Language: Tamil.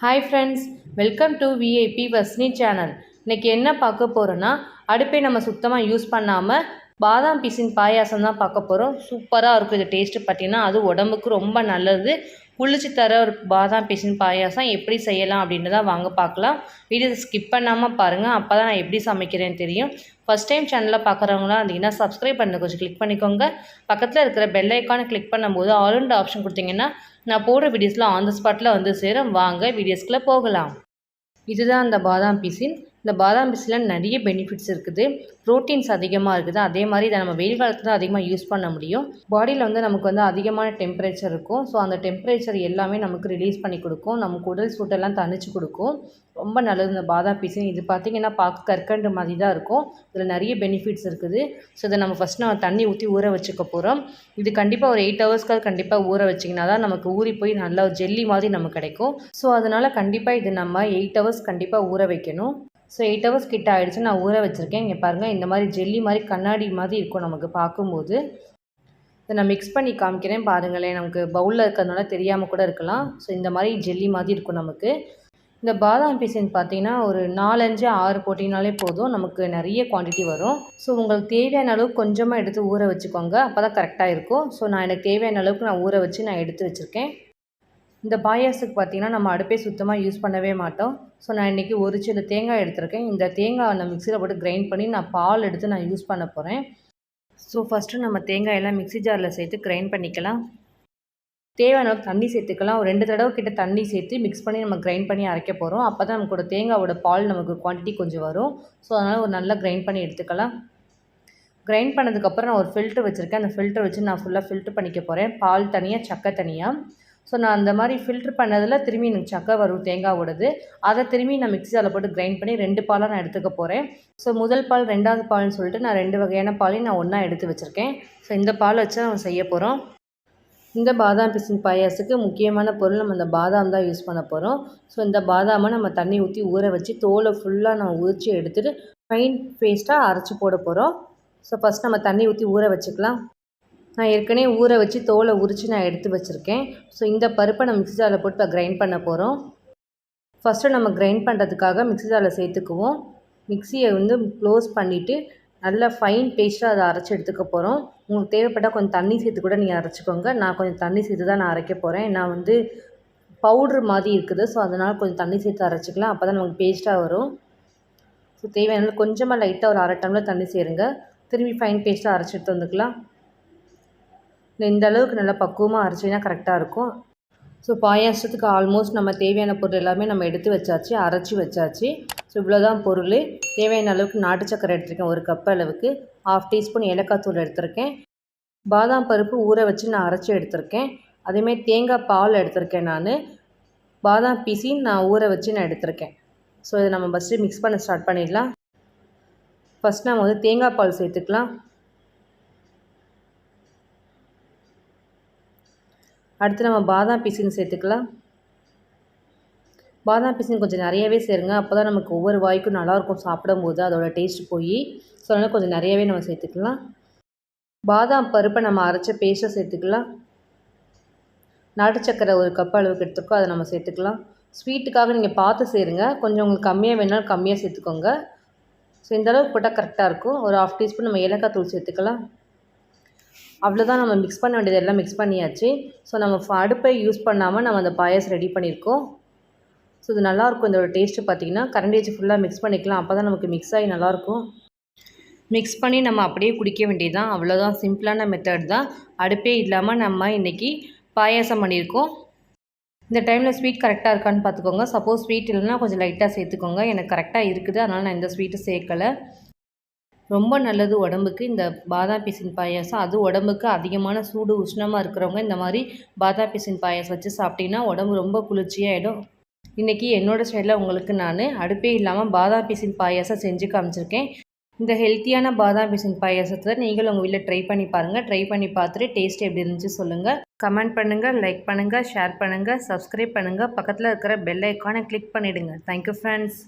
Hi friends, welcome to VIP வஸ்னி சேனல். இன்றைக்கி என்ன பார்க்க போகிறோன்னா, அடுப்பை நம்ம சுத்தமாக யூஸ் பண்ணாமல் பாதாம் பிசின் பாயாசம் தான் பார்க்க போகிறோம். சூப்பராக இருக்கும். இது டேஸ்ட்டு பார்த்தீங்கன்னா அது உடம்புக்கு ரொம்ப நல்லது. குளிர்ச்சி தர ஒரு பாதாம் பிசின் பாயாசம் எப்படி செய்யலாம் அப்படின்னு தான் வாங்க பார்க்கலாம். வீடியோ ஸ்கிப் பண்ணாமல் பாருங்கள், அப்போ தான் நான் எப்படி சமைக்கிறேன்னு தெரியும். ஃபஸ்ட் டைம் சேனலில் பார்க்குறவங்களாம் இருந்தீங்கன்னா சப்ஸ்கிரைப் பண்ண கொஞ்சம் கிளிக் பண்ணிக்கோங்க. பக்கத்தில் இருக்கிற பெல் ஐக்கானை கிளிக் பண்ணும்போது ஆல் ஆப்ஷன் கொடுத்தீங்கன்னா நான் போடுற வீடியோஸில் ஆன் த ஸ்பாட்டில் வந்து சேரும். வாங்க வீடியோஸ்குள்ளே போகலாம். இதுதான் அந்த பாதாம் பிசின். இந்த பாதாம் பிசினில் நிறைய பெனிஃபிட்ஸ் இருக்குது. ப்ரோட்டீன்ஸ் அதிகமாக இருக்குது. அதே மாதிரி இதை நம்ம வெயில் காலத்தில் தான் அதிகமாக யூஸ் பண்ண முடியும். பாடியில் வந்து நமக்கு வந்து அதிகமான டெம்பரேச்சர் இருக்கும். ஸோ அந்த டெம்பரேச்சர் எல்லாமே நமக்கு ரிலீஸ் பண்ணி கொடுக்கும். நமக்கு உடல் சூட்டெல்லாம் தணிச்சு கொடுக்கும். ரொம்ப நல்லது இந்த பாதாம் பிசின். இது பார்த்திங்கன்னா பார்க்க கற்கண்டு மாதிரி தான் இருக்கும். இதில் நிறைய பெனிஃபிட்ஸ் இருக்குது. ஸோ இதை நம்ம ஃபஸ்ட் நம்ம தண்ணி ஊற்றி ஊற வச்சுக்க போகிறோம். இது கண்டிப்பாக ஒரு 8 ஹவர்ஸ்க்காக கண்டிப்பாக ஊற வச்சிங்கன்னா தான் நமக்கு ஊறி போய் நல்லா ஜெல்லி மாதிரி நமக்கு கிடைக்கும். ஸோ அதனால் கண்டிப்பாக இது நம்ம 8 ஹவர்ஸ் கண்டிப்பாக ஊற வைக்கணும். ஸோ 8 ஹவர்ஸ் கிட்ட ஆகிடுச்சு. நான் ஊற வச்சுருக்கேன். இங்கே பாருங்கள், இந்த மாதிரி ஜெல்லி மாதிரி கண்ணாடி மாதிரி இருக்கும் நமக்கு பார்க்கும்போது. இதை நான் மிக்ஸ் பண்ணி காமிக்கிறேன் பாருங்களேன். நமக்கு பவுலில் இருக்கிறதுனால தெரியாமல் கூட இருக்கலாம். ஸோ இந்த மாதிரி ஜெல்லி மாதிரி இருக்கும் நமக்கு. இந்த பாதாம் பிசின் பார்த்திங்கன்னா ஒரு 4, 5, 6 போட்டிங்கனாலே போதும், நமக்கு நிறைய குவான்டிட்டி வரும். ஸோ உங்களுக்கு தேவையான அளவுக்கு கொஞ்சமாக எடுத்து ஊற வச்சுக்கோங்க, அப்போ தான் கரெக்டாக இருக்கும். ஸோ எனக்கு தேவையான அளவுக்கு நான் ஊற வச்சு நான் எடுத்து வச்சுருக்கேன். இந்த பாயாசத்துக்கு பார்த்திங்கன்னா நம்ம அடுப்பே சுத்தமாக யூஸ் பண்ணவே மாட்டோம். ஸோ நான் இன்றைக்கி ஒரு சில தேங்காய் எடுத்திருக்கேன். இந்த தேங்காய் நான் மிக்சியில் போட்டு கிரைண்ட் பண்ணி நான் பால் எடுத்து நான் யூஸ் பண்ண போகிறேன். ஸோ ஃபஸ்ட்டு நம்ம தேங்காயெல்லாம் மிக்சி ஜாரில் சேர்த்து கிரைண்ட் பண்ணிக்கலாம். தேவையான அளவுக்கு தண்ணி சேர்த்துக்கலாம். ஒரு 2 தடவை கிட்ட தண்ணி சேர்த்து மிக்ஸ் பண்ணி நம்ம கிரைண்ட் பண்ணி அரைக்க போகிறோம். அப்போ தான் நமக்கு தேங்காவோட பால் நமக்கு குவான்டிட்டி கொஞ்சம் வரும். ஸோ அதனால் ஒரு நல்லா கிரைண்ட் பண்ணி எடுத்துக்கலாம். கிரைண்ட் பண்ணதுக்கப்புறம் நான் ஒரு ஃபில்ட்ரு வச்சுருக்கேன். அந்த ஃபில்ட்ரு வச்சு நான் ஃபுல்லாக ஃபில்ட்ரு பண்ணிக்க போகிறேன். பால் தனியாக, சக்கை தனியாக. ஸோ நான் அந்த மாதிரி ஃபில்ட்ரு பண்ணதில் திரும்பி எனக்கு சக்கை வரும் தேங்காவோடது. அதை திரும்பி நான் மிக்ஸி ஜாரில் போட்டு கிரைண்ட் பண்ணி 2 பாலாக நான் எடுத்துக்க போகிறேன். ஸோ முதல் பால், 2வது பால்னு சொல்லிட்டு நான் 2 வகையான பாலையும் நான் ஒன்றா எடுத்து வச்சுருக்கேன். ஸோ இந்த பால் வச்சு நம்ம செய்ய போகிறோம். இந்த பாதாம் பிசின் பாயாசத்துக்கு முக்கியமான பொருள் நம்ம இந்த பாதாம் தான் யூஸ் பண்ண போகிறோம். ஸோ இந்த பாதாமை நம்ம தண்ணி ஊற்றி ஊற வச்சு தோலை ஃபுல்லாக நம்ம உரித்து எடுத்துகிட்டு ஃபைன் பேஸ்ட்டாக அரைச்சி போட போகிறோம். ஸோ ஃபஸ்ட் நம்ம தண்ணி ஊற்றி ஊற வச்சுக்கலாம். நான் ஏற்கனவே ஊற வச்சு தோலை உரித்து நான் எடுத்து வச்சுருக்கேன். ஸோ இந்த பருப்பை நம்ம மிக்ஸி ஜாரில் போட்டு இப்போ கிரைண்ட் பண்ண போகிறோம். ஃபஸ்ட்டு நம்ம கிரைண்ட் பண்ணுறதுக்காக மிக்ஸி ஜாரில் சேர்த்துக்குவோம். மிக்ஸியை வந்து க்ளோஸ் பண்ணிவிட்டு நல்லா ஃபைன் பேஸ்ட்டாக அதை அரைச்சி எடுத்துக்க போகிறோம். உங்களுக்கு தேவைப்பட்டால் கொஞ்சம் தண்ணி சேர்த்து கூட நீங்கள் அரைச்சிக்கோங்க. நான் கொஞ்சம் தண்ணி சேர்த்து தான் நான் அரைக்க போகிறேன். நான் வந்து பவுட்ரு மாதிரி இருக்குது. ஸோ அதனால் கொஞ்சம் தண்ணி சேர்த்து அரைச்சிக்கலாம். அப்போ தான் நமக்கு பேஸ்ட்டாக வரும். ஸோ தேவையான கொஞ்சமாக லைட்டாக ஒரு 1/2 டம்ளர் தண்ணி சேருங்க. திரும்பி ஃபைன் பேஸ்ட்டாக அரைச்சி எடுத்து வந்துக்கலாம். இந்த அளவுக்கு நல்லா பக்குவமாக அரைச்சிங்கன்னா கரெக்டாக இருக்கும். ஸோ பாயாசத்துக்கு ஆல்மோஸ்ட் நம்ம தேவையான பொருள் எல்லாமே நம்ம எடுத்து வச்சாச்சு, அரைச்சி வச்சாச்சு. ஸோ இவ்வளோதான் பொருள். தேவையான அளவுக்கு நாட்டு சக்கரை எடுத்திருக்கேன், 1 கப் அளவுக்கு. 1/2 டீஸ்பூன் ஏலக்காய் தூள் எடுத்திருக்கேன். பாதாம் பருப்பு ஊற வச்சு நான் அரைச்சி எடுத்திருக்கேன். அதேமாதிரி தேங்காய் பால் எடுத்திருக்கேன் நான். பாதாம் பிசின் நான் ஊற வச்சு நான் எடுத்திருக்கேன். ஸோ இதை நம்ம ஃபஸ்ட்டு மிக்ஸ் பண்ண ஸ்டார்ட் பண்ணிடலாம். ஃபஸ்ட் நம்ம வந்து தேங்காய் பால் சேர்த்துக்கலாம். அடுத்து நம்ம பாதாம் பிசின் சேர்த்துக்கலாம். பாதாம் பிசின் கொஞ்சம் நிறையவே சேருங்க, அப்போ தான் நமக்கு ஒவ்வொரு வாய்க்கும் நல்லாயிருக்கும் சாப்பிடும்போது அதோட டேஸ்ட் போய். ஸோ அதனால் கொஞ்சம் நிறையவே நம்ம சேர்த்துக்கலாம். பாதாம் பருப்பை நம்ம அரைச்ச பேஸ்ட்டை சேர்த்துக்கலாம். நாட்டு சக்கரை 1 கப் அளவுக்கு எடுத்துக்கோ, அதை நம்ம சேர்த்துக்கலாம். ஸ்வீட்டுக்காக நீங்கள் பார்த்து சேருங்க, கொஞ்சம் உங்களுக்கு கம்மியாக வேணாலும் கம்மியாக சேர்த்துக்கோங்க. ஸோ இந்த அளவுக்கு போட்டால் கரெக்டாக இருக்கும். ஒரு 1/2 டீஸ்பூன் நம்ம ஏலக்காய் தூள் சேர்த்துக்கலாம். அவ்வளோதான், நம்ம மிக்ஸ் பண்ண வேண்டியது எல்லாம் மிக்ஸ் பண்ணியாச்சு. ஸோ நம்ம அடுப்பை யூஸ் பண்ணாமல் நம்ம அந்த பாயாசம் ரெடி பண்ணியிருக்கோம். ஸோ இது நல்லாயிருக்கும். இதோட டேஸ்ட்டு பார்த்திங்கன்னா கரண்டி வச்சு ஃபுல்லாக மிக்ஸ் பண்ணிக்கலாம். அப்போ தான் நமக்கு மிக்ஸ் ஆகி நல்லாயிருக்கும். மிக்ஸ் பண்ணி நம்ம அப்படியே குடிக்க வேண்டியது தான். அவ்வளோதான், சிம்பிளான மெத்தட் தான். அடுப்பே இல்லாமல் நம்ம இன்றைக்கி பாயாசம் பண்ணியிருக்கோம். இந்த டைமில் ஸ்வீட் கரெக்டாக இருக்கான்னு பார்த்துக்கோங்க. சப்போஸ் ஸ்வீட் இல்லைன்னா கொஞ்சம் லைட்டாக சேர்த்துக்கோங்க. எனக்கு கரெக்டாக இருக்குது, அதனால் நான் இந்த ஸ்வீட்டு சேர்க்கலை. ரொம்ப நல்லது உடம்புக்கு இந்த பாதாம் பிசின் பாயாசம். அது உடம்புக்கு அதிகமான சூடு உஷ்ணமாக இருக்கிறவங்க இந்த மாதிரி பாதாம் பிசின் பாயாசம் வச்சு சாப்பிட்டிங்கன்னா உடம்பு ரொம்ப குளிர்ச்சியாகிடும். இன்றைக்கி என்னோடய ஸ்டைலில் உங்களுக்கு நான் அடுப்பே இல்லாமல் பாதாம் பிசின் பாயாசம் செஞ்சு காமிச்சிருக்கேன். இந்த ஹெல்த்தியான பாதாம் பிசின் பாயாசத்தை நீங்களும் உங்கள் வீட்டில் ட்ரை பண்ணி பாருங்கள். ட்ரை பண்ணி பார்த்துட்டு டேஸ்ட் எப்படி இருந்துச்சு சொல்லுங்கள். கமெண்ட் பண்ணுங்கள், லைக் பண்ணுங்கள், ஷேர் பண்ணுங்கள், சப்ஸ்கிரைப் பண்ணுங்கள். பக்கத்தில் இருக்கிற பெல் ஐக்கானை கிளிக் பண்ணிவிடுங்க. Thank you friends.